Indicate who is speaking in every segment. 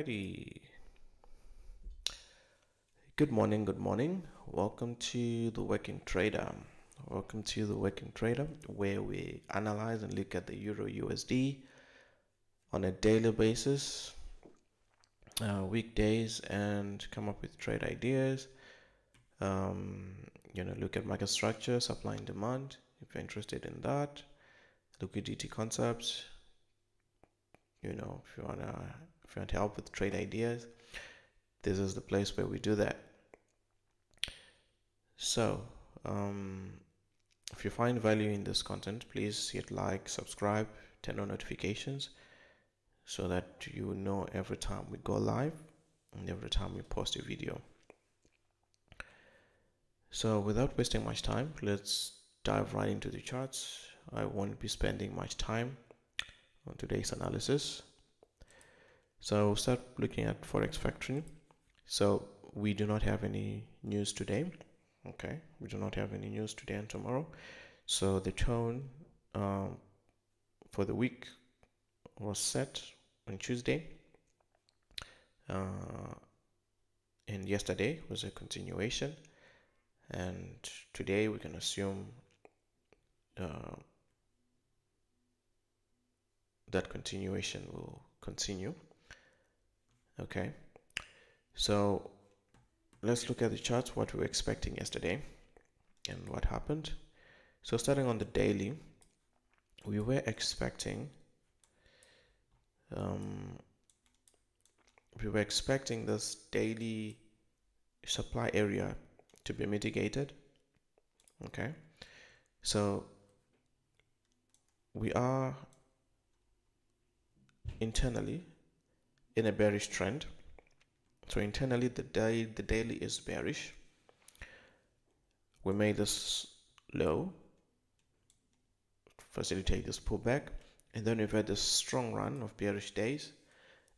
Speaker 1: Alrighty. Good morning, good morning. Welcome to the Working Trader. Welcome to the Working Trader, where we analyze and look at the Euro USD on a daily basis, weekdays, and come up with trade ideas. Look at market structure, supply and demand, if you're interested in that, liquidity concepts. If you want help with trade ideas, this is the place where we do that. So, if you find value in this content, please hit like, subscribe, turn on notifications so that you know every time we go live and every time we post a video. So without wasting much time, let's dive right into the charts. I won't be spending much time on today's analysis. So we'll start looking at Forex Factory. So we do not have any news today. Okay, we do not have any news today and tomorrow. So the tone for the week was set on Tuesday, and yesterday was a continuation, and today we can assume that continuation will continue. Okay, so let's look at the charts, what we were expecting yesterday and what happened. So starting on the daily, we were expecting this daily supply area to be mitigated. Okay, so we are internally in a bearish trend. So internally the daily is bearish. We made this low, facilitate this pullback, and then we've had this strong run of bearish days,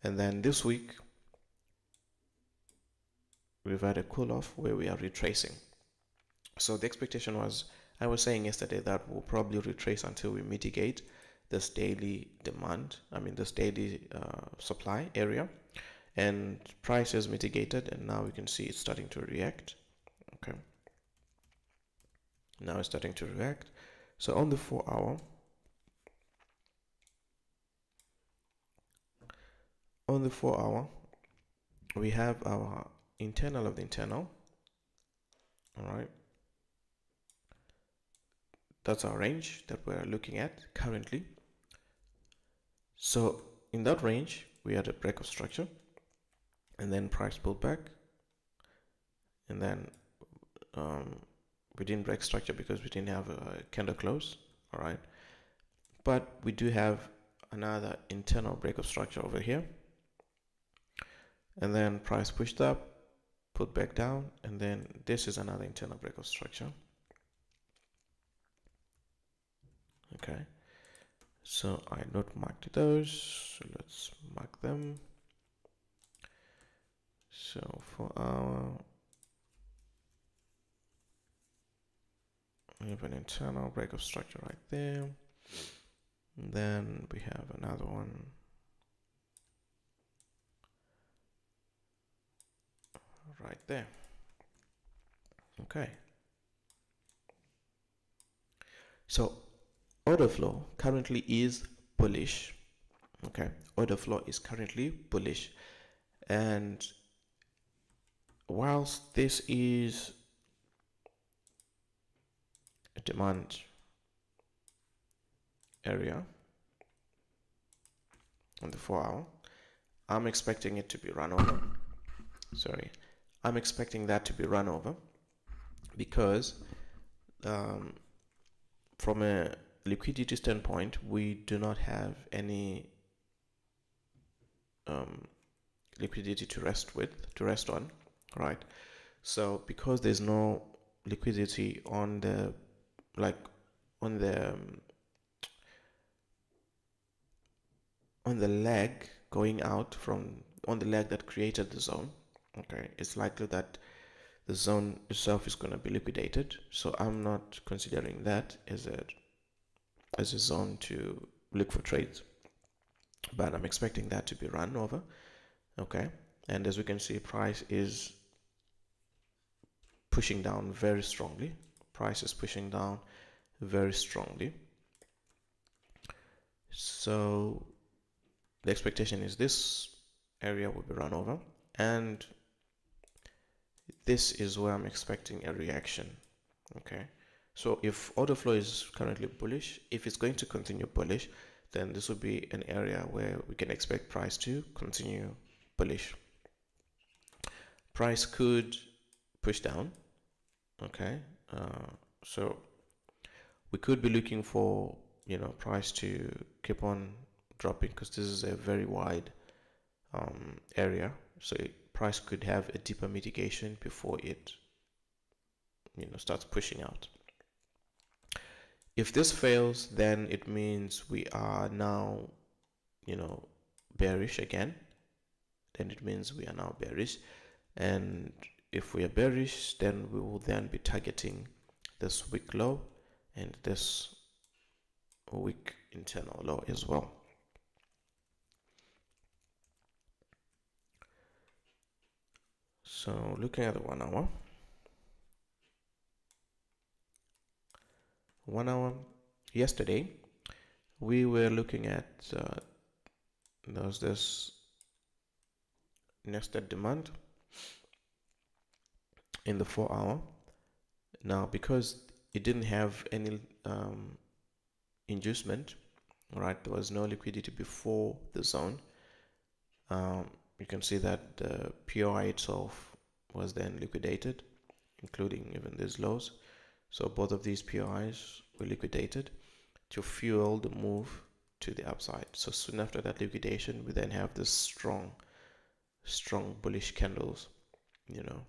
Speaker 1: and then this week we've had a cool off where we are retracing. So the expectation was, I was saying yesterday, that we'll probably retrace until we mitigate this daily demand, this daily supply area, and price is mitigated, and now we can see it's starting to react. Okay, now it's starting to react. So on the 4 hour, we have our internal of the internal. All right, that's our range that we're looking at currently. So in that range we had a break of structure, and then price pulled back, and then we didn't break structure because we didn't have a candle close. All right, but we do have another internal break of structure over here, and then price pushed up, put back down, and then this is another internal break of structure. Okay, so I not marked those, so let's mark them. So for our, we have an internal break of structure right there, and then we have another one right there. Okay, so order flow currently is bullish. Okay, order flow is currently bullish, and whilst this is a demand area on the 4 hour, I'm expecting it to be run over. I'm expecting that to be run over because from a liquidity standpoint, we do not have any liquidity to rest on, right? So because there's no liquidity on the leg going out from on the leg that created the zone, okay, it's likely that the zone itself is going to be liquidated. So I'm not considering that as a zone to look for trades, but I'm expecting that to be run over Okay, and as we can see, price is pushing down very strongly. Price is pushing down very strongly. So the expectation is this area will be run over, and this is where I'm expecting a reaction. Okay, so if order flow is currently bullish, if it's going to continue bullish, then this will be an area where we can expect price to continue bullish. Price could push down. Okay, so we could be looking for, you know, price to keep on dropping, because this is a very wide area. So price could have a deeper mitigation before it, you know, starts pushing out. If this fails, then it means we are now, you know, bearish again. Then it means we are now bearish, and if we are bearish, then we will then be targeting this weak low and this weak internal low as well. So looking at the 1 hour, 1 hour, yesterday we were looking at there was this nested demand in the 4 hour. Now, because it didn't have any inducement, right, there was no liquidity before the zone. You can see that the POI itself was then liquidated, including even these lows. So both of these POIs were liquidated to fuel the move to the upside. So soon after that liquidation, we then have this strong bullish candles, you know,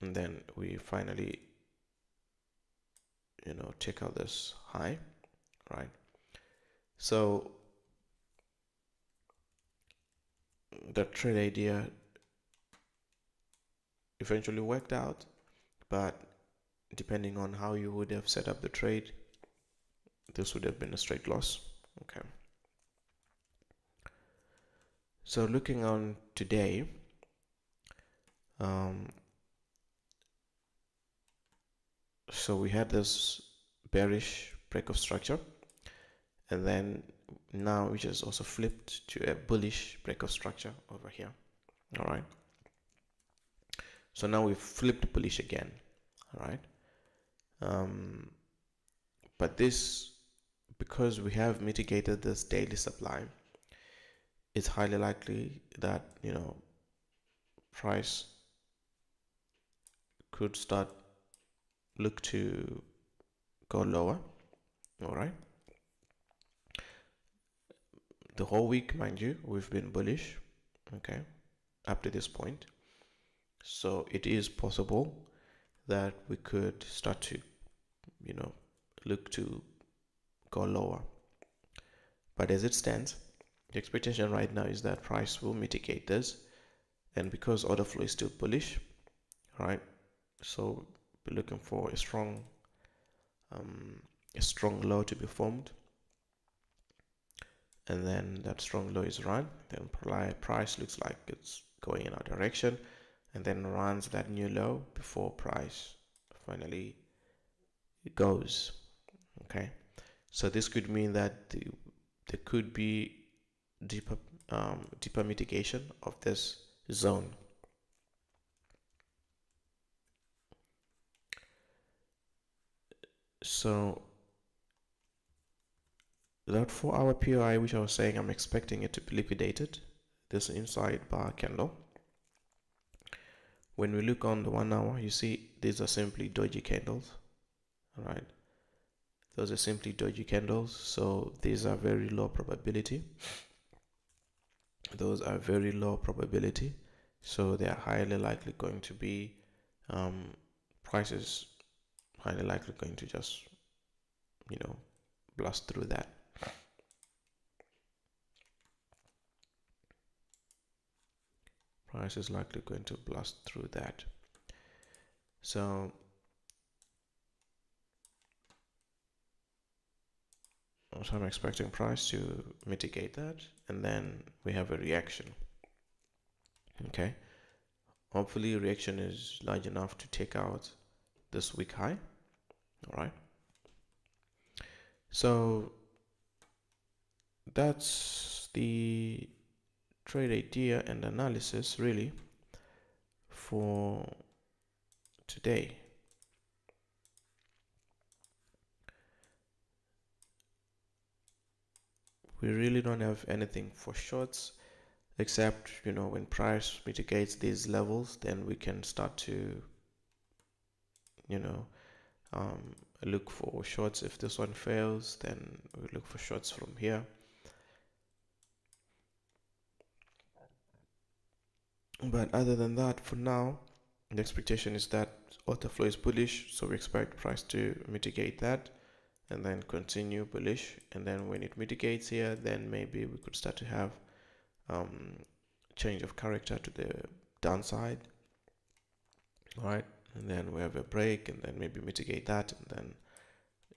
Speaker 1: and then we finally, you know, check out this high, right? So the trade idea eventually worked out, but depending on how you would have set up the trade, this would have been a straight loss. Okay, so looking on today, so we had this bearish break of structure, and then now we just also flipped to a bullish break of structure over here. All right, so now we've flipped bullish again. All right, but this, because we have mitigated this daily supply, it's highly likely that, you know, price could start look to go lower. All right, the whole week, mind you, we've been bullish, okay, up to this point. So it is possible that we could start to, you know, look to go lower. But as it stands, the expectation right now is that price will mitigate this, and because order flow is still bullish, right, so we're looking for a strong low to be formed, and then that strong low is run, then price looks like it's going in our direction, and then runs that new low before price finally goes. Okay, so this could mean that there could be deeper mitigation of this zone. So that 4 hour POI, which I was saying I'm expecting it to be liquidated, this inside bar candle. When we look on the 1 hour, you see these are simply doji candles. All right, those are simply doji candles, so these are very low probability. Those are very low probability, so they are highly likely going to be prices highly likely going to just, you know, blast through that. Price is likely going to blast through that. So So I'm expecting price to mitigate that, and then we have a reaction. Okay, hopefully reaction is large enough to take out this week high. All right, so that's the trade idea and analysis really for today. We really don't have anything for shorts, except when price mitigates these levels, then we can start to look for shorts. If this one fails, then we look for shorts from here. But other than that, for now, the expectation is that order flow is bullish, so we expect price to mitigate that and then continue bullish. And then when it mitigates here, then maybe we could start to have change of character to the downside. All right, and then we have a break, and then maybe mitigate that, and then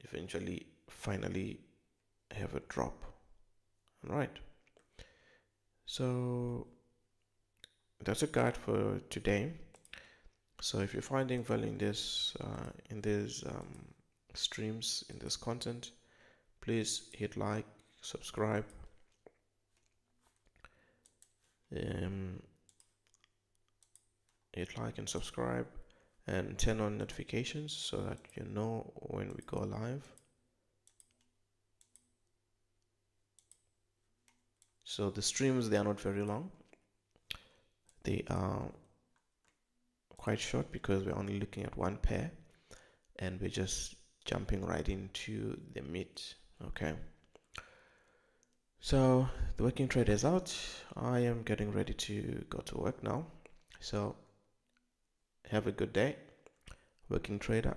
Speaker 1: eventually finally have a drop. All right, so that's a guide for today. So if you're finding value in this in these streams, in this content, please hit like, subscribe, hit like and subscribe, and turn on notifications so that you know when we go live. So the streams, they are not very long, they are quite short because we're only looking at one pair and we're just jumping right into the meat. Okay, so the working trade is out. I am getting ready to go to work now, so have a good day, working trader.